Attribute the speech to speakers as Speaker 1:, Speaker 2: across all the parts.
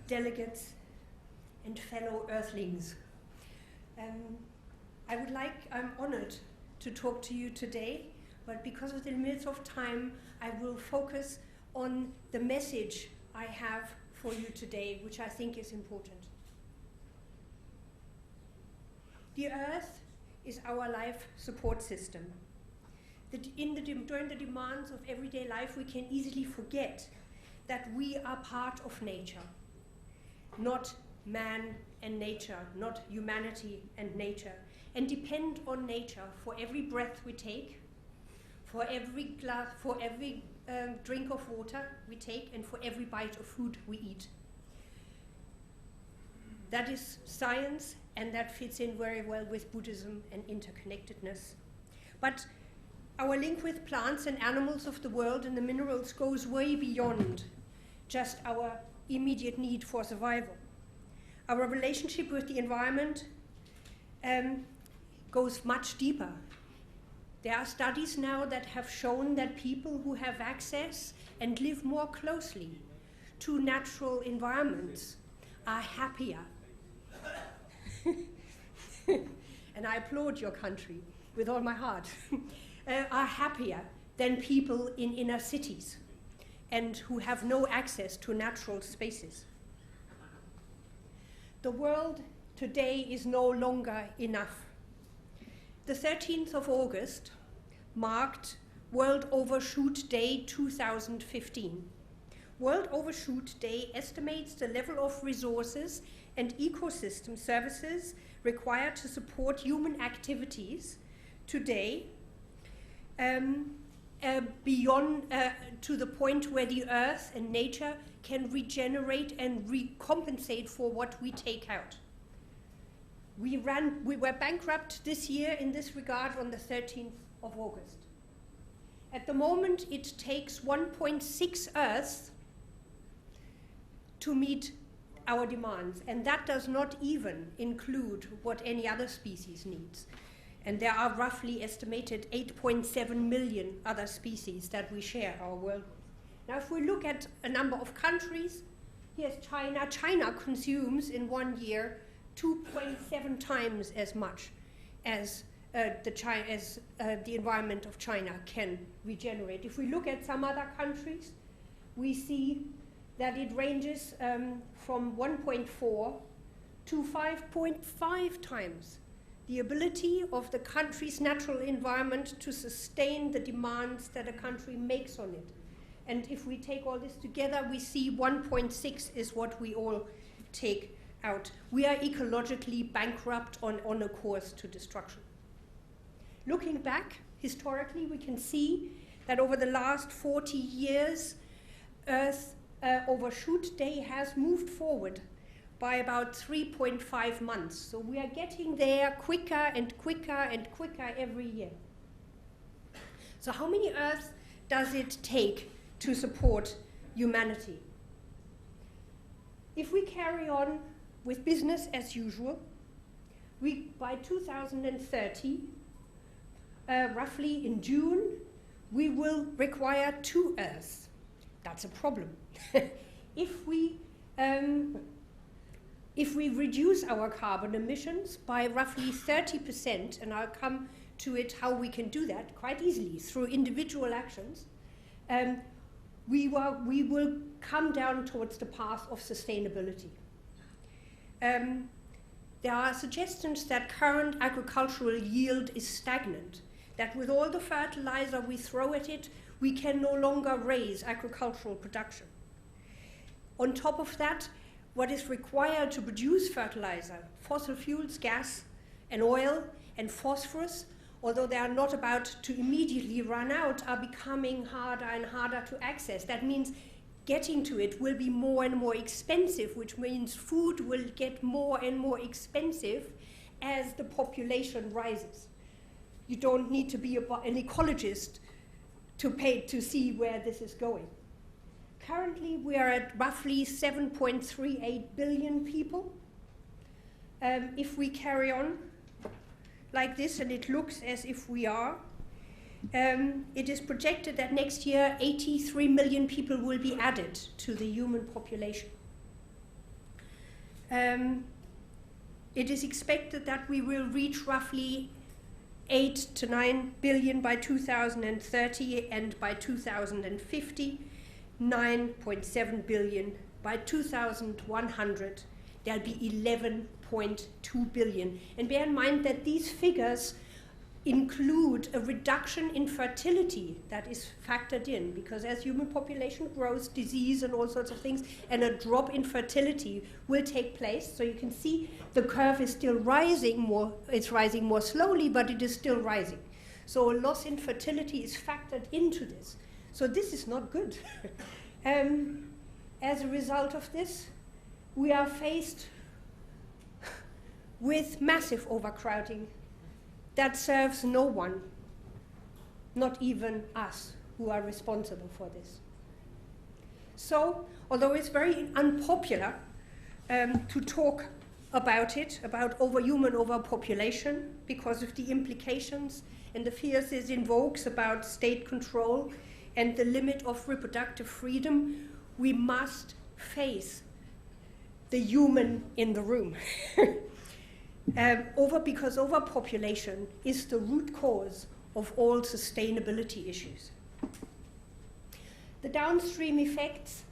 Speaker 1: delegates, and fellow earthlings. I'm honored to talk to you today, but because of the limits of time, I will focus on the message I have for you today, which I think is important. The earth is our life support system. During the demands of everyday life, we can easily forget that we are part of nature, not man and nature, not humanity and nature, and depend on nature for every breath we take, for every drink of water we take, and for every bite of food we eat. That is science, and that fits in very well with Buddhism and interconnectedness. But our link with plants and animals of the world and the minerals goes way beyond just our immediate need for survival. Our relationship with the environment goes much deeper. There are studies now that have shown that people who have access and live more closely to natural environments are happier. And I applaud your country with all my heart. Are happier than people in inner cities and who have no access to natural spaces. The world today is no longer enough. The 13th of August marked World Overshoot Day 2015. World Overshoot Day estimates the level of resources and ecosystem services required to support human activities today beyond to the point where the earth and nature can regenerate and recompensate for what we take out. We were bankrupt this year in this regard on the 13th of August. At the moment, it takes 1.6 Earths to meet our demands, and that does not even include what any other species needs. And there are roughly estimated 8.7 million other species that we share our world with. Now, if we look at a number of countries, here's China. China consumes in 1 year 2.7 times as much as the environment of China can regenerate. If we look at some other countries, we see that it ranges from 1.4 to 5.5 times the ability of the country's natural environment to sustain the demands that a country makes on it. And if we take all this together, we see 1.6 is what we all take out. We are ecologically bankrupt on a course to destruction. Looking back, historically, we can see that over the last 40 years, Earth Overshoot Day has moved forward by about 3.5 months. So we are getting there quicker and quicker and quicker every year. So how many Earths does it take to support humanity? If we carry on with business as usual, by 2030, roughly in June, we will require 2 Earths. That's a problem. If we reduce our carbon emissions by roughly 30%, and I'll come to it how we can do that quite easily through individual actions, we will come down towards the path of sustainability. There are suggestions that current agricultural yield is stagnant, that with all the fertilizer we throw at it, we can no longer raise agricultural production. On top of that, what is required to produce fertilizer, fossil fuels, gas and oil and phosphorus, although they are not about to immediately run out, are becoming harder and harder to access. That means getting to it will be more and more expensive, which means food will get more and more expensive as the population rises. You don't need to be an ecologist to see where this is going. Currently, we are at roughly 7.38 billion people. If we carry on like this, and it looks as if we are, it is projected that next year 83 million people will be added to the human population. It is expected that we will reach roughly 8 to 9 billion by 2030, and by 2050, 9.7 billion. By 2100, there'll be 11.2 billion. And bear in mind that these figures include a reduction in fertility that is factored in, because as human population grows, disease and all sorts of things, and a drop in fertility will take place. So you can see the curve is still rising more, it's rising more slowly, but it is still rising. So a loss in fertility is factored into this. So this is not good. As a result of this, we are faced with massive overcrowding that serves no one, not even us who are responsible for this. So, although it's very unpopular to talk about it, about human overpopulation, because of the implications and the fears it invokes about state control and the limit of reproductive freedom, we must face the human in the room. Because overpopulation is the root cause of all sustainability issues. The downstream effects,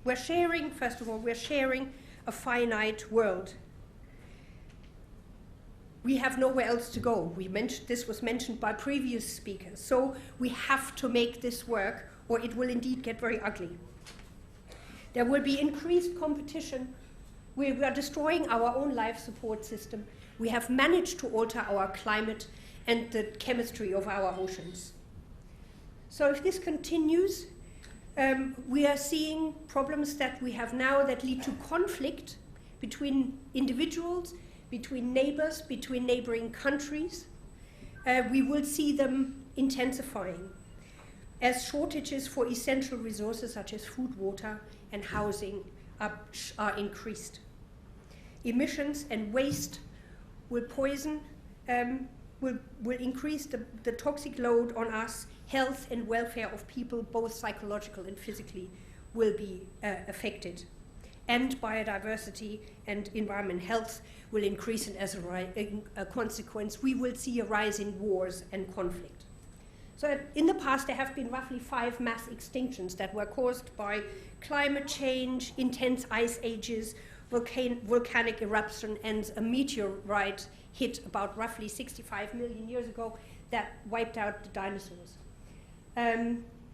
Speaker 1: first of all, we're sharing a finite world. We have nowhere else to go. This was mentioned by previous speakers. So we have to make this work, or it will indeed get very ugly. There will be increased competition. We are destroying our own life support system. We have managed to alter our climate and the chemistry of our oceans. So if this continues, we are seeing problems that we have now that lead to conflict between individuals, between neighbors, between neighboring countries. We will see them intensifying as shortages for essential resources such as food, water, and housing are increased. Emissions and waste will poison, will increase the toxic load on us. Health and welfare of people, both psychological and physically, will be affected. And biodiversity and environment health will increase, and as a consequence, we will see a rise in wars and conflict. So in the past, there have been roughly 5 mass extinctions that were caused by climate change, intense ice ages, volcanic eruption, and a meteorite hit about roughly 65 million years ago that wiped out the dinosaurs.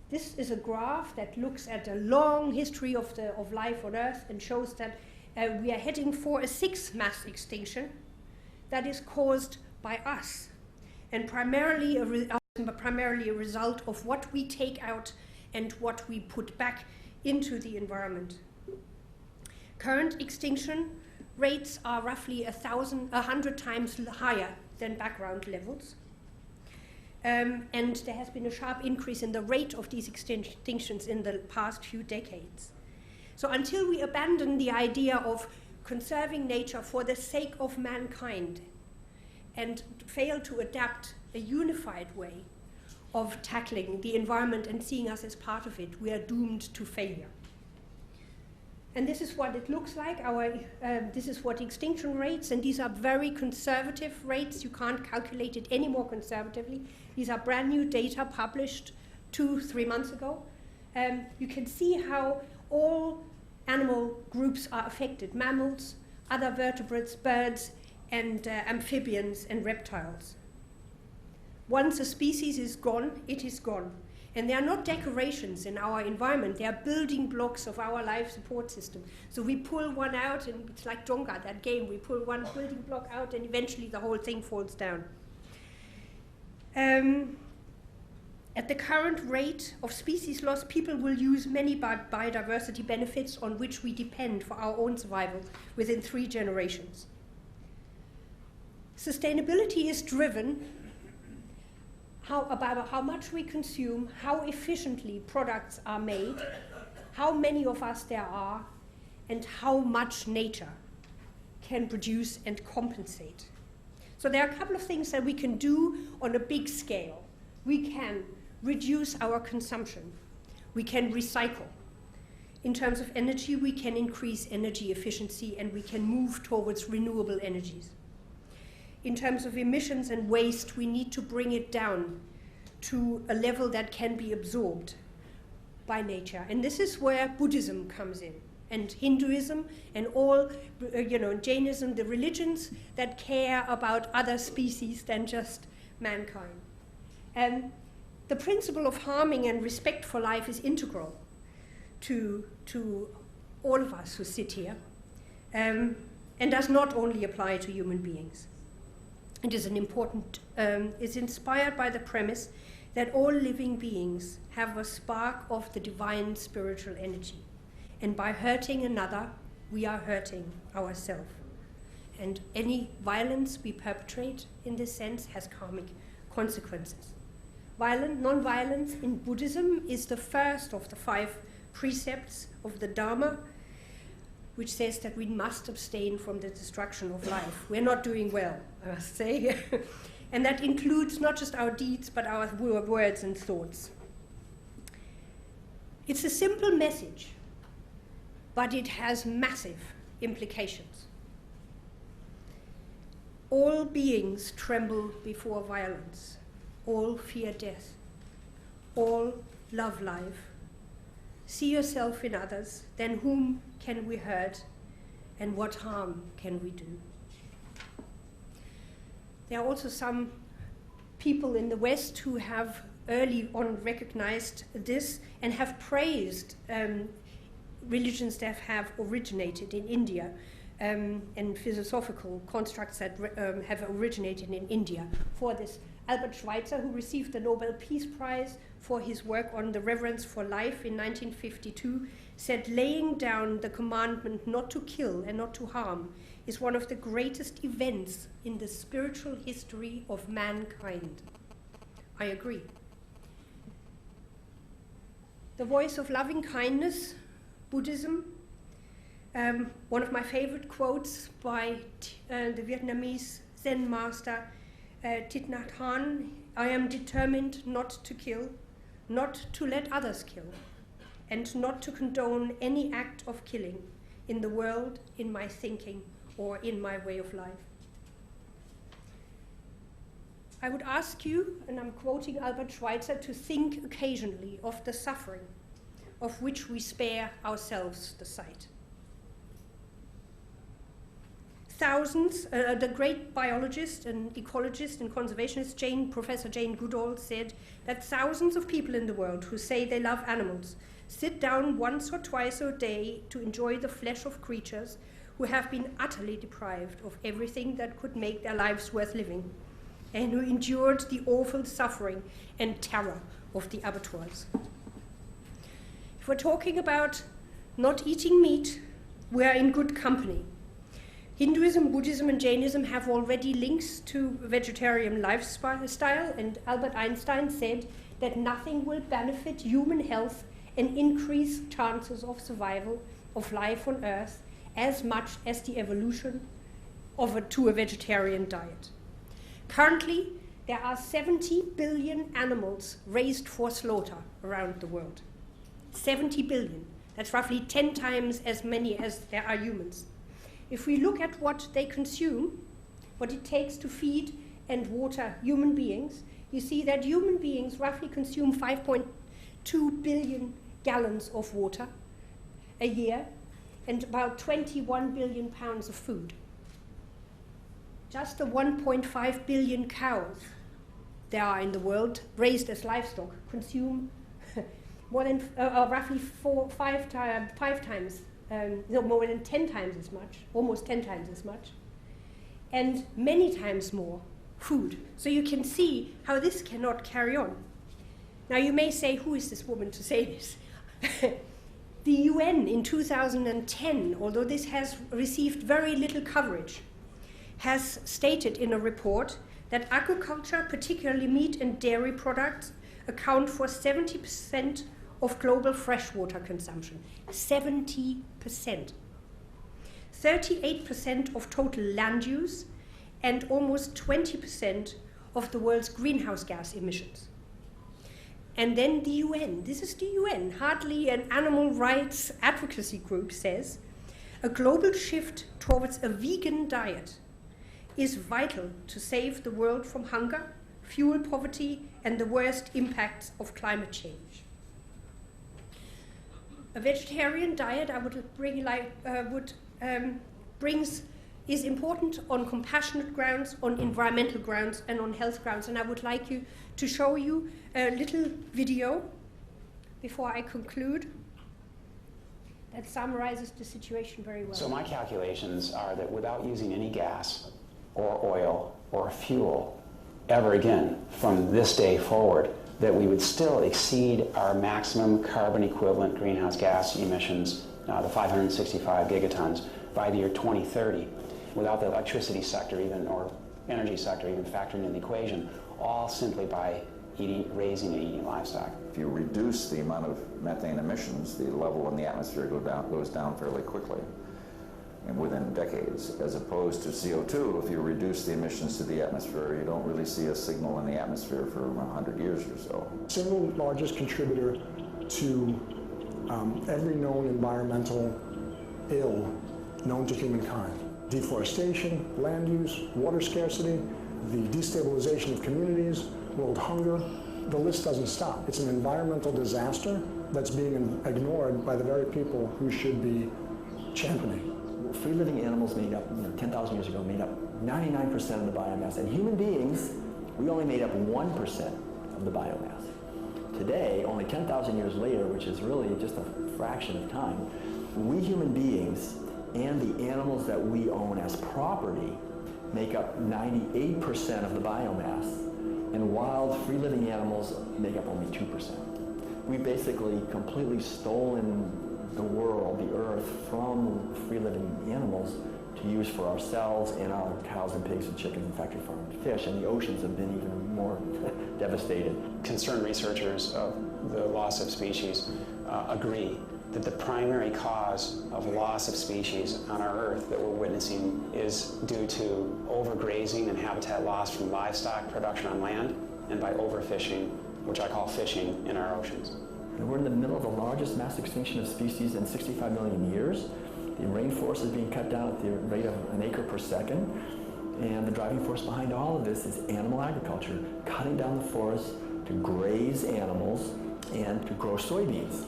Speaker 1: This is a graph that looks at a long history of life on Earth and shows that we are heading for a 6th mass extinction that is caused by us, and primarily a result of what we take out and what we put back into the environment. Current extinction rates are roughly 100 times higher than background levels. And there has been a sharp increase in the rate of these extinctions in the past few decades. So until we abandon the idea of conserving nature for the sake of mankind and fail to adapt a unified way of tackling the environment and seeing us as part of it, we are doomed to failure. And this is what it looks like. This is what extinction rates, and these are very conservative rates. You can't calculate it any more conservatively. These are brand new data published 2-3 months ago. You can see how all animal groups are affected: mammals, other vertebrates, birds, and amphibians and reptiles. Once a species is gone, it is gone. And they are not decorations in our environment, they are building blocks of our life support system. So we pull one out, and it's like Jenga, that game. We pull one building block out, and eventually the whole thing falls down. At the current rate of species loss, people will use many biodiversity benefits on which we depend for our own survival within 3 generations. Sustainability is driven about how much we consume, how efficiently products are made, how many of us there are, and how much nature can produce and compensate. So there are a couple of things that we can do on a big scale. We can reduce our consumption. We can recycle. In terms of energy, we can increase energy efficiency and we can move towards renewable energies. In terms of emissions and waste, we need to bring it down to a level that can be absorbed by nature. And this is where Buddhism comes in, and Hinduism, and all, Jainism, the religions that care about other species than just mankind. And the principle of harming and respect for life is integral to all of us who sit here, and does not only apply to human beings. It is is inspired by the premise that all living beings have a spark of the divine spiritual energy. And by hurting another, we are hurting ourselves. And any violence we perpetrate in this sense has karmic consequences. Non-violence in Buddhism is the first of the 5 precepts of the Dharma, which says that we must abstain from the destruction of life. We're not doing well, I must say. And that includes not just our deeds, but our words and thoughts. It's a simple message, but it has massive implications. All beings tremble before violence. All fear death. All love life. See yourself in others, then whom can we hurt, and what harm can we do? There are also some people in the West who have early on recognized this and have praised religions that have originated in India, and philosophical constructs that have originated in India for this. Albert Schweitzer, who received the Nobel Peace Prize for his work on the reverence for life in 1952, said laying down the commandment not to kill and not to harm is one of the greatest events in the spiritual history of mankind. I agree. The voice of loving kindness, Buddhism, one of my favorite quotes by the Vietnamese Zen master Thich Nhat Hanh: I am determined not to kill, not to let others kill, and not to condone any act of killing in the world, in my thinking, or in my way of life. I would ask you, and I'm quoting Albert Schweitzer, to think occasionally of the suffering of which we spare ourselves the sight. Thousands, the great biologist and ecologist and conservationist Professor Jane Goodall said that thousands of people in the world who say they love animals sit down once or twice a day to enjoy the flesh of creatures who have been utterly deprived of everything that could make their lives worth living, and who endured the awful suffering and terror of the abattoirs. If we're talking about not eating meat, we are in good company. Hinduism, Buddhism, and Jainism have already links to vegetarian lifestyle, and Albert Einstein said that nothing will benefit human health and increase chances of survival of life on Earth as much as the evolution to a vegetarian diet. Currently, there are 70 billion animals raised for slaughter around the world. 70 billion. That's roughly 10 times as many as there are humans. If we look at what they consume, what it takes to feed and water human beings, you see that human beings roughly consume 5.2 billion gallons of water a year and about 21 billion pounds of food. Just the 1.5 billion cows there are in the world raised as livestock consume more than roughly more than 10 times as much, almost 10 times as much, and many times more food. So you can see how this cannot carry on. Now you may say, who is this woman to say this? The UN in 2010, although this has received very little coverage, has stated in a report that agriculture, particularly meat and dairy products, account for 70% of global freshwater consumption. 70%. 38% of total land use, and almost 20% of the world's greenhouse gas emissions. And then the UN, this is the UN, hardly an animal rights advocacy group, says, a global shift towards a vegan diet is vital to save the world from hunger, fuel poverty, and the worst impacts of climate change. A vegetarian diet, I would bring is important on compassionate grounds, on environmental grounds, and on health grounds. And I would like to show you a little video before I conclude that summarizes the situation very well.
Speaker 2: So my calculations are that without using any gas or oil or fuel ever again from this day forward, that we would still exceed our maximum carbon equivalent greenhouse gas emissions, the 565 gigatons, by the year 2030, without the electricity sector even, or energy sector even factoring in the equation, all simply by raising and eating livestock.
Speaker 3: If you reduce the amount of methane emissions, the level in the atmosphere goes down fairly quickly, and within decades, as opposed to CO2. If you reduce the emissions to the atmosphere, you don't really see a signal in the atmosphere for 100 years or so.
Speaker 4: Single largest contributor to every known environmental ill known to humankind. Deforestation, land use, water scarcity, the destabilization of communities, world hunger. The list doesn't stop. It's an environmental disaster that's being ignored by the very people who should be championing.
Speaker 5: Free-living animals made up, 10,000 years ago, made up 99% of the biomass. And human beings, we only made up 1% of the biomass. Today, only 10,000 years later, which is really just a fraction of time, we human beings and the animals that we own as property make up 98% of the biomass, and wild free-living animals make up only 2%. We've basically completely stolen the world, the earth, from free-living animals to use for ourselves and our cows and pigs and chickens and factory farmed fish, and the oceans have been even more devastated.
Speaker 2: Concerned researchers of the loss of species agree that the primary cause of loss of species on our Earth that we're witnessing is due to overgrazing and habitat loss from livestock production on land, and by overfishing, which I call fishing, in our oceans.
Speaker 5: And we're in the middle of the largest mass extinction of species in 65 million years. The rainforest is being cut down at the rate of an acre per second. And the driving force behind all of this is animal agriculture, cutting down the forest to graze animals and to grow soybeans.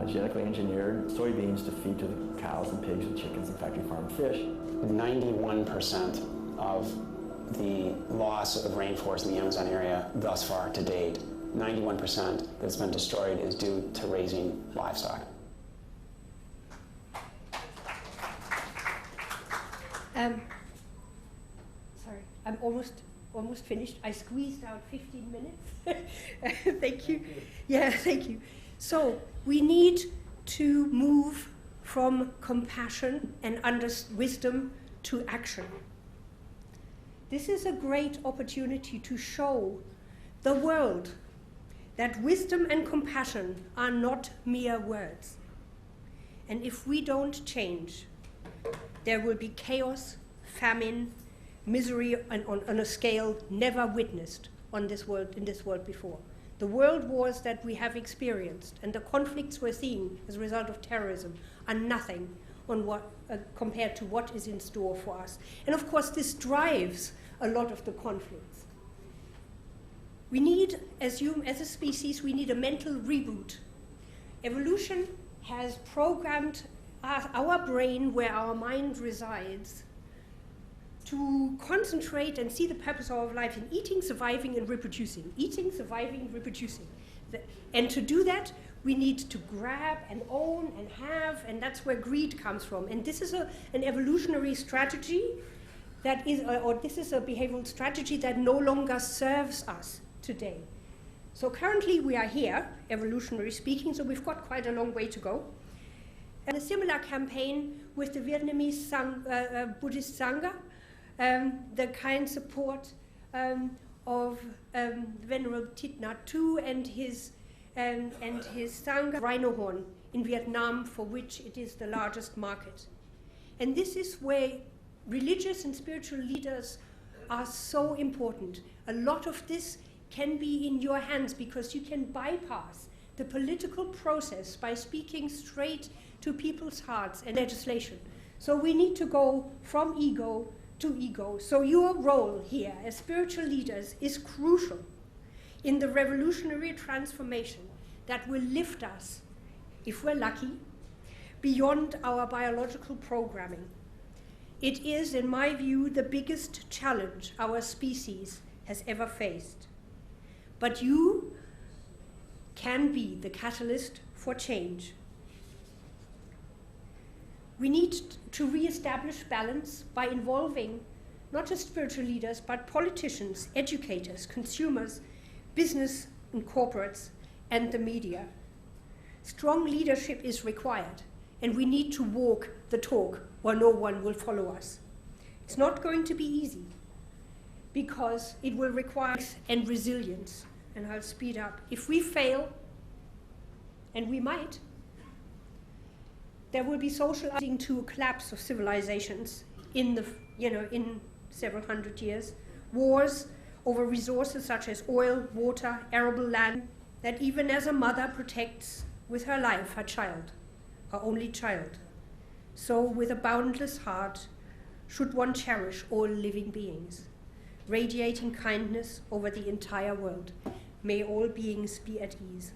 Speaker 5: Genetically engineered soybeans to feed to the cows and pigs and chickens and factory farmed fish.
Speaker 2: 91% of the loss of rainforest in the Amazon area thus far to date, 91% that's been destroyed is due to raising livestock.
Speaker 1: Sorry, I'm almost finished. I squeezed out 15 minutes. Thank you. Yeah, thank you. So we need to move from compassion and wisdom to action. This is a great opportunity to show the world that wisdom and compassion are not mere words. And if we don't change, there will be chaos, famine, misery on a scale never witnessed in this world before. The world wars that we have experienced and the conflicts we're seeing as a result of terrorism are nothing compared to what is in store for us. And of course, this drives a lot of the conflicts. We need, as a species, we need a mental reboot. Evolution has programmed our brain, where our mind resides, to concentrate and see the purpose of our life in eating, surviving, and reproducing. Eating, surviving, reproducing. And to do that, we need to grab and own and have, and that's where greed comes from. And this is an evolutionary strategy that is, or this is a behavioral strategy that no longer serves us today. So currently we are here, evolutionary speaking, so we've got quite a long way to go. And a similar campaign with the Vietnamese Buddhist Sangha, the kind support of Venerable Thich Nhat Hanh and his Sangha rhino horn in Vietnam, for which it is the largest market. And this is where religious and spiritual leaders are so important. A lot of this can be in your hands, because you can bypass the political process by speaking straight to people's hearts and legislation. So we need to go from ego to ego. So your role here as spiritual leaders is crucial in the revolutionary transformation that will lift us, if we're lucky, beyond our biological programming. It is, in my view, the biggest challenge our species has ever faced. But you can be the catalyst for change. We need to re-establish balance by involving not just spiritual leaders, but politicians, educators, consumers, business and corporates, and the media. Strong leadership is required, and we need to walk the talk or no one will follow us. It's not going to be easy, because it will require and resilience. And I'll speed up. If we fail, and we might, there will be social leading to a collapse of civilizations in several hundred years. Wars over resources such as oil, water, arable land, that even as a mother protects with her life her child, her only child. So with a boundless heart should one cherish all living beings, radiating kindness over the entire world. May all beings be at ease.